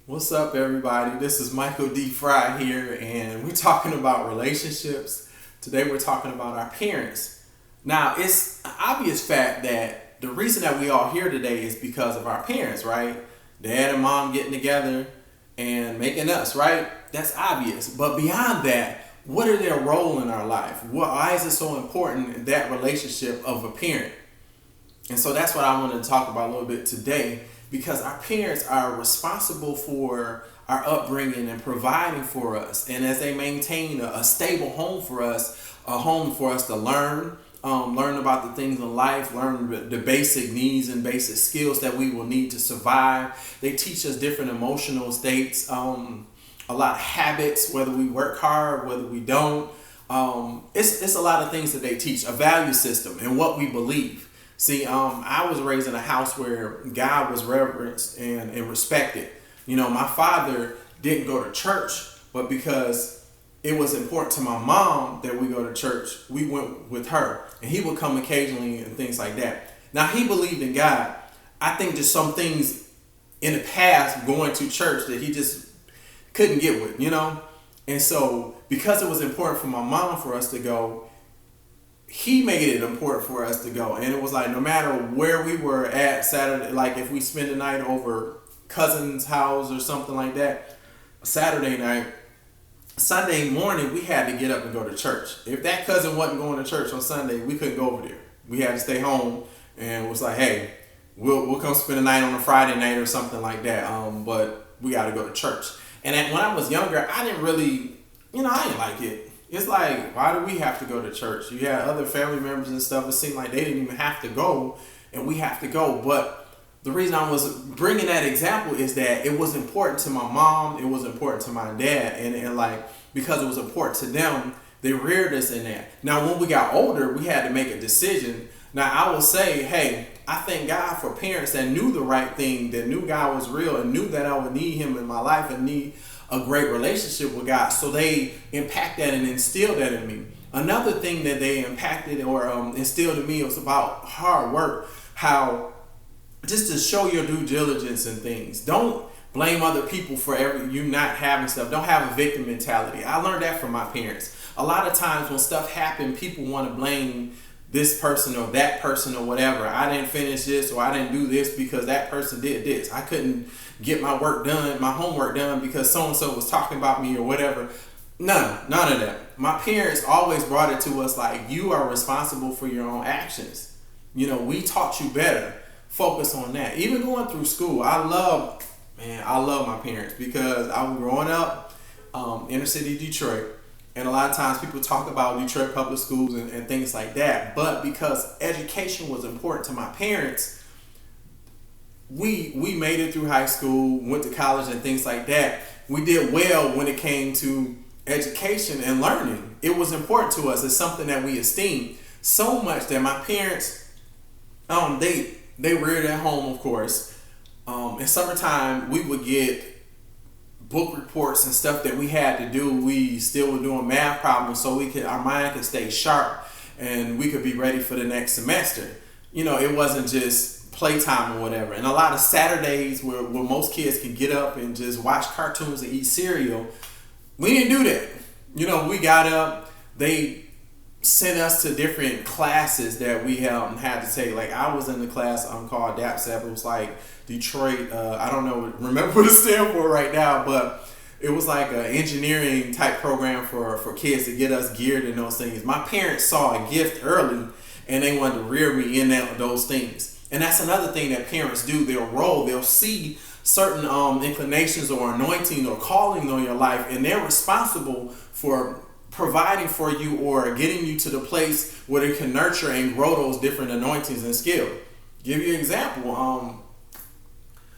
What's up, everybody? This is Michael D. Fry here, and we're talking about relationships. Today, we're talking about our parents. Now, it's an obvious fact that the reason that we all here today is because of our parents, right? Dad and mom getting together and making us, right? That's obvious. But beyond that, what are their role in our life? Why is it so important, that relationship of a parent? And so that's what I want to talk about a little bit today, because our parents are responsible for our upbringing and providing for us. And as they maintain a stable home for us, a home for us to learn about the things in life, learn the basic needs and basic skills that we will need to survive. They teach us different emotional states, a lot of habits, whether we work hard, whether we don't. It's a lot of things that they teach, a value system and what we believe. See, I was raised in a house where God was reverenced and respected. You know, my father didn't go to church, but because it was important to my mom that we go to church, we went with her. And he would come occasionally and things like that. Now, he believed in God. I think just some things in the past going to church that he just couldn't get with, you know? And so, because it was important for my mom for us to go, he made it important for us to go. And it was like, no matter where we were at Saturday, like if we spend the night over cousin's house or something like that, Saturday night, Sunday morning, we had to get up and go to church. If that cousin wasn't going to church on Sunday, we couldn't go over there. We had to stay home, and it was like, hey, we'll come spend the night on a Friday night or something like that. But we got to go to church. And when I was younger, I didn't really, I didn't like it. It's like, why do we have to go to church? You had other family members and stuff. It seemed like they didn't even have to go, and we have to go. But the reason I was bringing that example is that it was important to my mom. It was important to my dad. And like, because it was important to them, they reared us in that. Now, when we got older, we had to make a decision. Now, I will say, hey, I thank God for parents that knew the right thing, that knew God was real and knew that I would need him in my life and need a great relationship with God. So they impact that and instilled that in me. Another thing that they impacted or instilled in me was about hard work. How just to show your due diligence in things. Don't blame other people for you not having stuff. Don't have a victim mentality. I learned that from my parents. A lot of times when stuff happens, people want to blame this person or that person or whatever. I didn't finish this or I didn't do this because that person did this. I couldn't get my work done, my homework done because so-and-so was talking about me or whatever. None of that. My parents always brought it to us like, you are responsible for your own actions. We taught you better. Focus on that. Even going through school, I love my parents because I was growing up inner city Detroit. And a lot of times people talk about Detroit public schools and things like that. But because education was important to my parents, we made it through high school, went to college and things like that. We did well when it came to education and learning. It was important to us. It's something that we esteem so much that my parents, they reared at home, of course. In summertime, we would get book reports and stuff that we had to do. We still were doing math problems so our mind could stay sharp and we could be ready for the next semester. It wasn't just playtime or whatever. And a lot of Saturdays where most kids can get up and just watch cartoons and eat cereal, we didn't do that. We got up, they sent us to different classes that we had to take. Like I was in the class called DAPSEP. It was like Detroit, I don't remember what it stands for right now, but it was like an engineering type program for kids to get us geared in those things. My parents saw a gift early and they wanted to rear me in those things. And that's another thing that parents do. They'll see certain inclinations or anointing or calling on your life, and they're responsible for providing for you or getting you to the place where they can nurture and grow those different anointings and skills. Give you an example.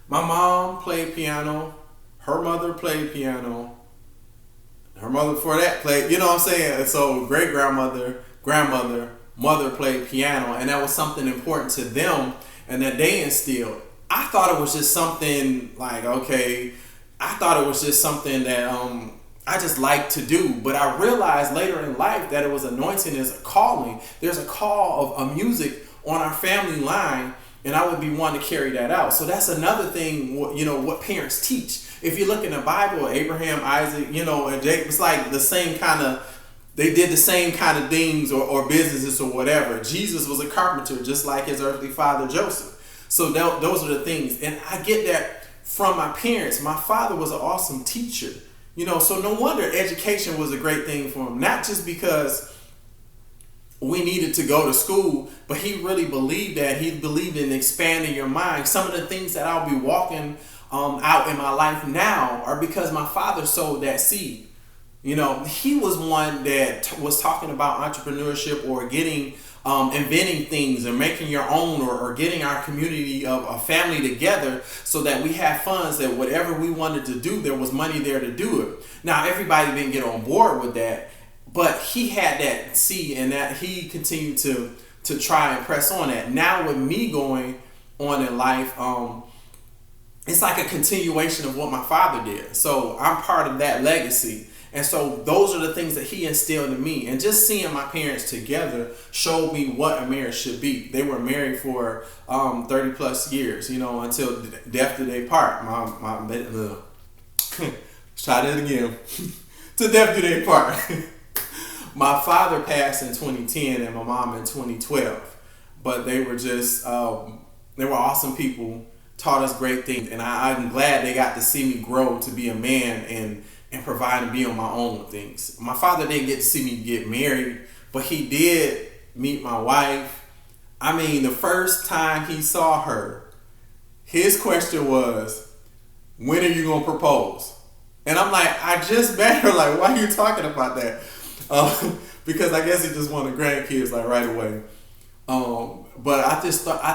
My mom played piano. Her mother played piano. Her mother before that played, what I'm saying? So great-grandmother, grandmother, mother played piano, and that was something important to them and that they instilled. I thought it was just something like, okay, I thought it was just something that I just like to do. But I realized later in life that it was anointing as a calling. There's a call of music on our family line and I would be one to carry that out. So that's another thing, what parents teach. If you look in the Bible, Abraham, Isaac, and Jacob, it's like the same kind of, they did the same kind of things or businesses or whatever. Jesus was a carpenter, just like his earthly father, Joseph. So those are the things. And I get that from my parents. My father was an awesome teacher, so no wonder education was a great thing for him. Not just because we needed to go to school, but he really believed that. He believed in expanding your mind. Some of the things that I'll be walking out in my life now are because my father sowed that seed. He was one that was talking about entrepreneurship or getting, inventing things and making your own, or getting our community of a family together so that we have funds that whatever we wanted to do, there was money there to do it. Now, everybody didn't get on board with that, but he had that seed, and that he continued to try and press on that. Now with me going on in life, it's like a continuation of what my father did. So I'm part of that legacy. And so those are the things that he instilled in me. And just seeing my parents together showed me what a marriage should be. They were married for 30 plus years, until death do they part. Try that again. To death do they part. My father passed in 2010 and my mom in 2012. But they were just, they were awesome people, taught us great things. And I'm glad they got to see me grow to be a man and provide and be on my own things. My father didn't get to see me get married, but he did meet my wife. I mean, the first time he saw her, his question was, when are you going to propose? And I'm like, I just met her. Like, why are you talking about that? Because I guess he just wanted grandkids like right away. But I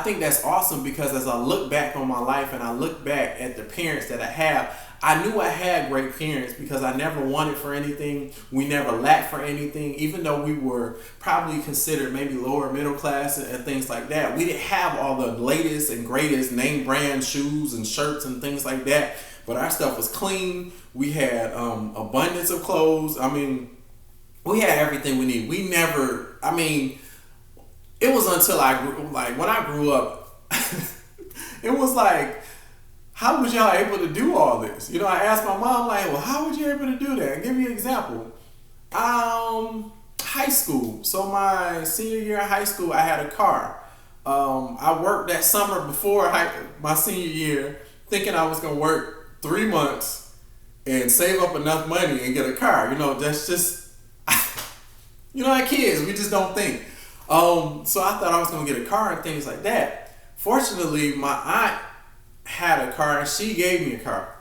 think that's awesome, because as I look back on my life and I look back at the parents that I have, I knew I had great parents because I never wanted for anything. We never lacked for anything. Even though we were probably considered maybe lower middle class and things like that, we didn't have all the latest and greatest name brand shoes and shirts and things like that. But our stuff was clean. We had abundance of clothes. I mean, we had everything we need. We never, it was until when I grew up, it was like, how was y'all able to do all this? I asked my mom, like, well, how was you able to do that? And give you an example. High school. So my senior year in high school, I had a car. I worked that summer before my senior year, thinking I was going to work 3 months and save up enough money and get a car. That's just, like kids, we just don't think. So I thought I was going to get a car and things like that. Fortunately, my aunt had a car and she gave me a car.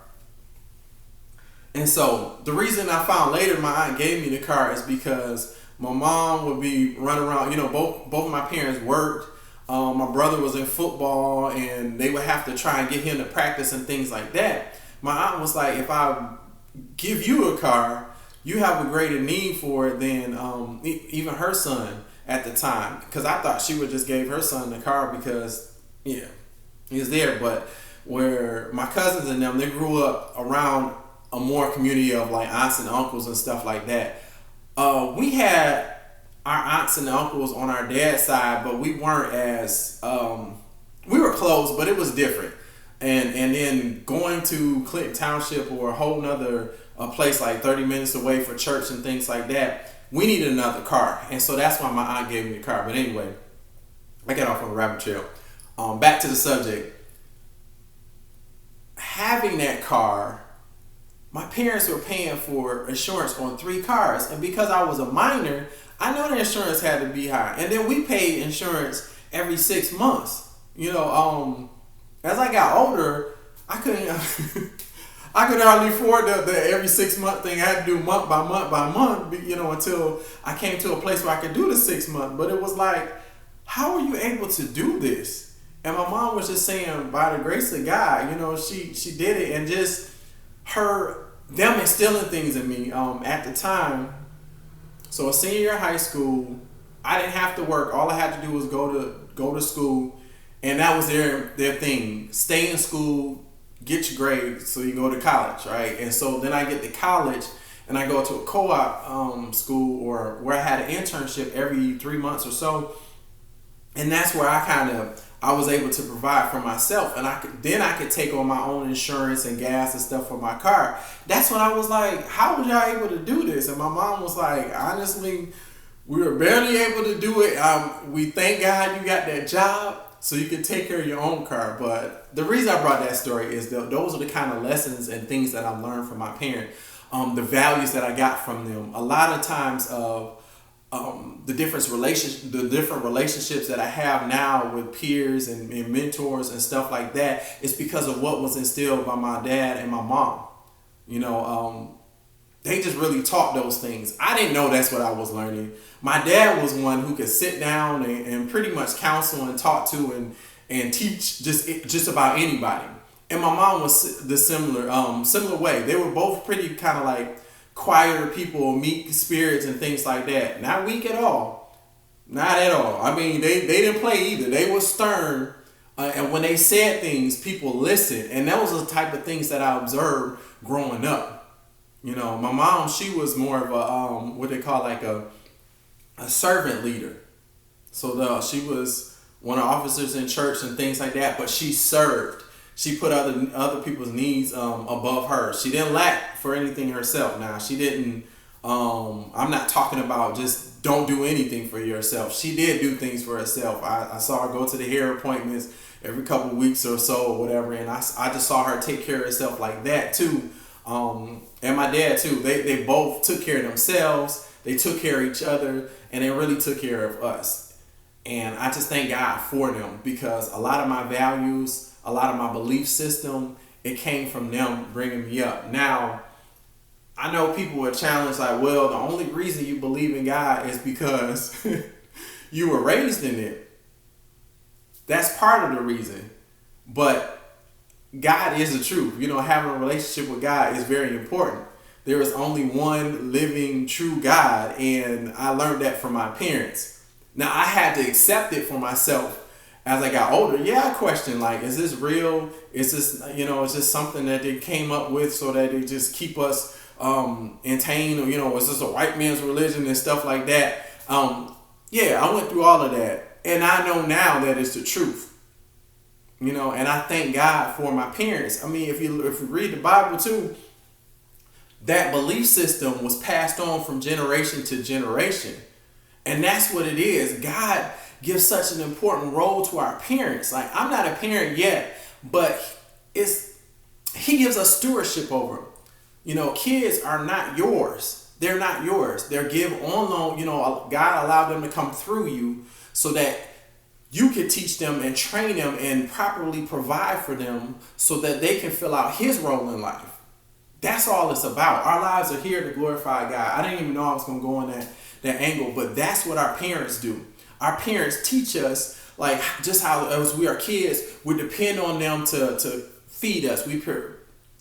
And so the reason I found later my aunt gave me the car is because my mom would be running around, both of my parents worked. My brother was in football and they would have to try and get him to practice and things like that. My aunt was like, if I give you a car, you have a greater need for it than even her son at the time. Because I thought she would just give her son the car because, he was there. But where my cousins and them, they grew up around a more community of like aunts and uncles and stuff like that. We had our aunts and uncles on our dad's side, but we weren't as, we were close, but it was different. And then going to Clinton Township or a whole nother place like 30 minutes away for church and things like that, we needed another car. And so that's why my aunt gave me the car. But anyway, I got off on a rabbit trail. Back to the subject. Having that car, my parents were paying for insurance on 3 cars. And because I was a minor, I know the insurance had to be high. And then we paid insurance every 6 months. As I got older, I couldn't hardly afford the every 6 month thing. I had to do month by month, until I came to a place where I could do the 6 month. But it was like, how are you able to do this? And my mom was just saying, by the grace of God, she did it. And just them instilling things in me at the time. So a senior year of high school, I didn't have to work. All I had to do was go to school. And that was their thing. Stay in school, get your grades so you go to college, right? And so then I get to college and I go to a co-op school or where I had an internship every 3 months or so. And that's where I was able to provide for myself, and I could take on my own insurance and gas and stuff for my car. That's when I was like, how was y'all able to do this? And my mom was like, honestly, we were barely able to do it. We thank God you got that job so you can take care of your own car. But the reason I brought that story is that those are the kind of lessons and things that I've learned from my parent. The values that I got from them. A lot of times of the different relationships that I have now with peers and mentors and stuff like that is because of what was instilled by my dad and my mom. You know, they just really taught those things. I didn't know that's what I was learning. My dad was one who could sit down and pretty much counsel and talk to and teach just about anybody. And my mom was the similar way. They were both pretty kind of like quieter people, meek spirits and things like that. Not weak at all. Not at all. I mean, they didn't play either. They were stern. And when they said things, people listened. And that was the type of things that I observed growing up. You know, my mom, she was more of a, what they call like a servant leader. So she was one of the officers in church and things like that, but she served. She put other people's needs above hers. She didn't lack for anything herself. Now, she didn't, I'm not talking about just don't do anything for yourself. She did do things for herself. I saw her go to the hair appointments every couple of weeks or so or whatever, and I just saw her take care of herself like that too. And my dad too. They both took care of themselves. They took care of each other, and they really took care of us. And I just thank God for them, because a lot of my values, a lot of my belief system, it came from them bringing me up. Now, I know people are challenged like, well, the only reason you believe in God is because you were raised in it. That's part of the reason. But God is the truth. You know, having a relationship with God is very important. There is only one living, true God, and I learned that from my parents. Now, I had to accept it for myself as I got older. Yeah, I questioned, like, is this real? Is this, is this something that they came up with so that they just keep us entertained? Or, is this a white man's religion and stuff like that? Yeah, I went through all of that. And I know now that it's the truth. And I thank God for my parents. I mean, if you read the Bible too, that belief system was passed on from generation to generation. And that's what it is. God gives such an important role to our parents. Like, I'm not a parent yet, but He gives us stewardship over them. Kids are not yours. They're not yours. They're given on loan. God allowed them to come through you so that you could teach them and train them and properly provide for them so that they can fill out His role in life. That's all it's about. Our lives are here to glorify God. I didn't even know I was going to go on that angle, but that's what our parents do. Our parents teach us, like, just how as we are kids, we depend on them to feed us. We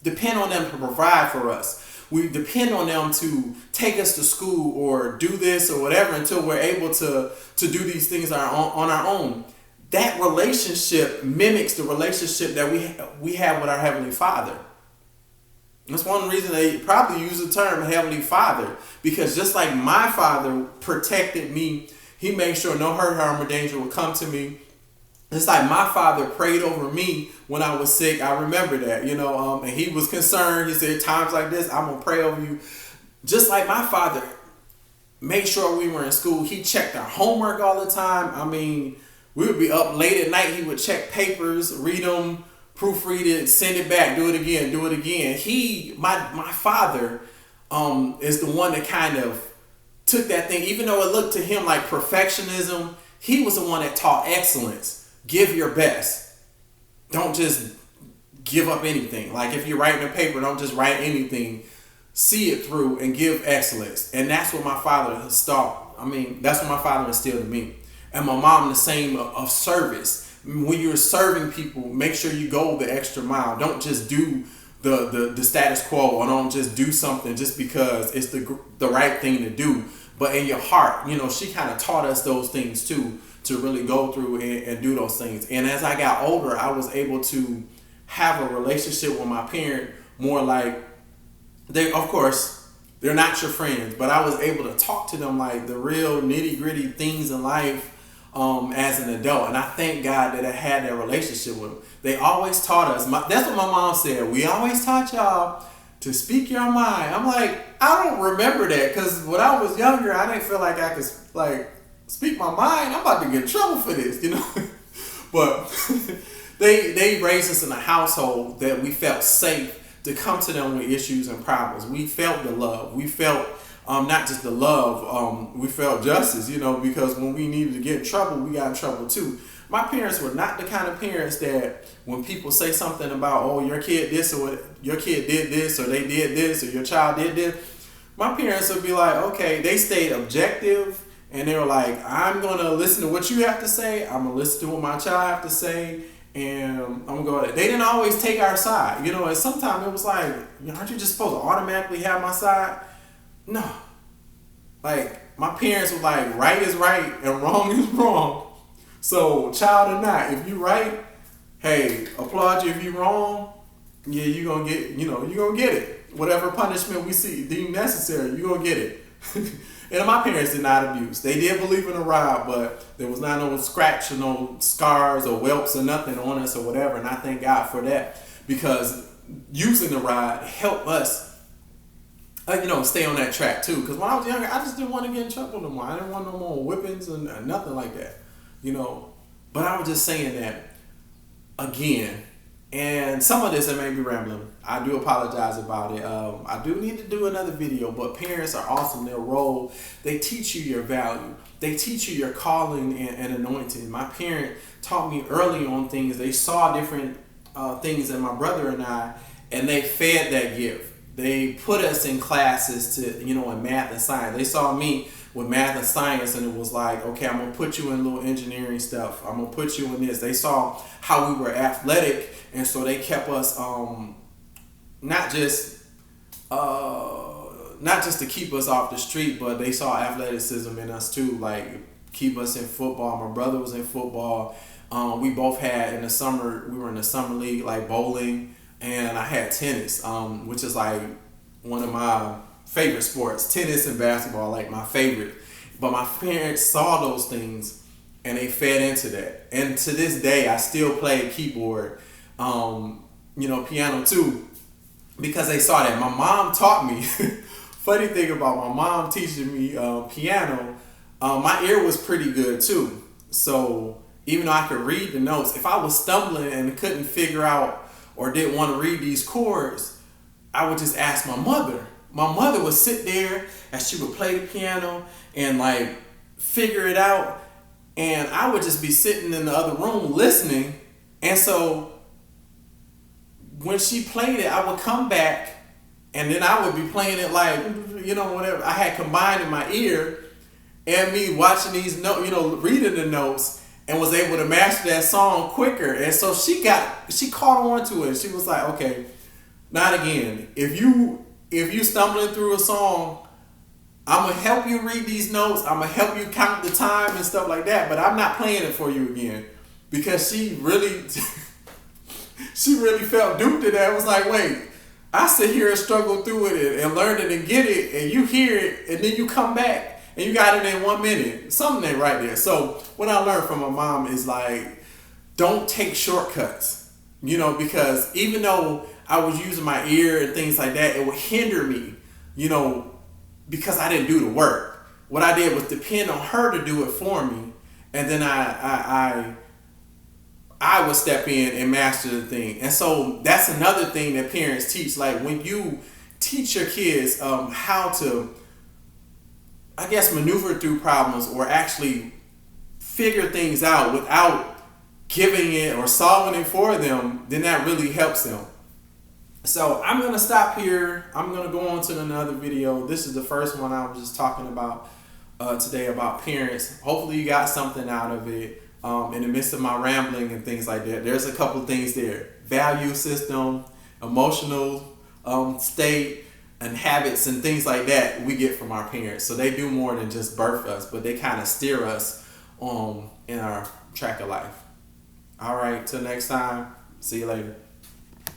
depend on them to provide for us. We depend on them to take us to school or do this or whatever until we're able to do these things on our own. That relationship mimics the relationship that we have with our Heavenly Father. That's one reason they probably use the term Heavenly Father, because just like my father protected me, he made sure no hurt, harm, or danger would come to me. It's like my father prayed over me when I was sick. I remember that, and he was concerned. He said, times like this, I'm going to pray over you. Just like my father made sure we were in school. He checked our homework all the time. I mean, we would be up late at night. He would check papers, read them, proofread it, send it back, do it again. My father is the one that kind of took that thing, even though it looked to him like perfectionism, he was the one that taught excellence. Give your best. Don't just give up anything. Like, if you're writing a paper, don't just write anything. See it through and give excellence. And that's what my father that's what my father instilled in me. And my mom, the same of service. When you're serving people, make sure you go the extra mile. Don't just do the status quo, or don't just do something just because it's the right thing to do. But in your heart, she kind of taught us those things too, to really go through and do those things. And as I got older, I was able to have a relationship with my parent more like, they're not your friends, but I was able to talk to them like the real nitty gritty things in life. as an adult. And I thank God that I had that relationship with them. They always taught us. That's what my mom said. We always taught y'all to speak your mind. I'm like, I don't remember that, because when I was younger, I didn't feel like I could like speak my mind. I'm about to get in trouble for this, you know. But they raised us in a household that we felt safe to come to them with issues and problems. We felt the love. We felt not just the love, we felt justice, you know, because when we needed to get in trouble, we got in trouble too. My parents were not the kind of parents that when people say something about, oh, your kid this, or your kid did this, or they did this, or your child did this, my parents would be like, okay, they stayed objective, and they were like, I'm going to listen to what you have to say, I'm going to listen to what my child have to say, and I'm going to go. They didn't always take our side, you know, and sometimes it was like, aren't you just supposed to automatically have my side? No. Like, my parents were like, right is right and wrong is wrong. So, child or not, if you right, hey, applaud you. If you wrong, yeah, you're going to get, you know, you're going to get it. Whatever punishment we see deemed necessary, you're going to get it. And my parents did not abuse. They did believe in a rod, but there was not no scratch or no scars or whelps or nothing on us or whatever. And I thank God for that, because using the rod helped us, you know, stay on that track too. Because when I was younger, I just didn't want to get in trouble no more. I didn't want no more whippings and nothing like that, you know. But I was just saying that again. And some of this I may be rambling. I do apologize about it. I do need to do another video, but parents are awesome. Their role, they teach you your value. They teach you your calling and anointing. My parent taught me early on things. They saw different things in my brother and they fed that gift. They put us in classes to, you know, in math and science. They saw me with math and science, and it was like, okay, I'm going to put you in little engineering stuff. I'm going to put you in this. They saw how we were athletic, and so they kept us not just to keep us off the street, but they saw athleticism in us too, like keep us in football. My brother was in football. We both had in the summer, we were in the summer league, like bowling, and I had tennis, which is like one of my favorite sports. Tennis and basketball, like my favorite. But my parents saw those things and they fed into that. And to this day, I still play keyboard, you know, piano too, because they saw that. My mom taught me. Funny thing about my mom teaching me piano, my ear was pretty good too. So even though I could read the notes, if I was stumbling and couldn't figure out or didn't want to read these chords, I would just ask my mother. My mother would sit there and she would play the piano and like figure it out. And I would just be sitting in the other room listening. And so when she played it, I would come back and then I would be playing it like, you know, whatever I had combined in my ear and me watching these notes, you know, reading the notes, and was able to master that song quicker. And so she caught on to it. She was like, okay, not again. If you stumbling through a song, I'm going to help you read these notes. I'm going to help you count the time and stuff like that. But I'm not playing it for you again. Because she really felt duped to that. It was like, wait, I sit here and struggle through it and learn it and get it. And you hear it and then you come back and you got it in 1 minute. Something ain't right there. So what I learned from my mom is like, don't take shortcuts. You know, because even though I was using my ear and things like that, it would hinder me, you know, because I didn't do the work. What I did was depend on her to do it for me, and then I would step in and master the thing. And so that's another thing that parents teach. Like when you teach your kids how to, I guess, maneuver through problems or actually figure things out without giving it or solving it for them, then that really helps them. So I'm going to stop here. I'm going to go on to another video. This is the first one I was just talking about today about parents. Hopefully you got something out of it. In the midst of my rambling and things like that, there's a couple of things there. Value system, emotional state, and habits and things like that we get from our parents. So they do more than just birth us, but they kind of steer us in our track of life. All right, till next time. See you later.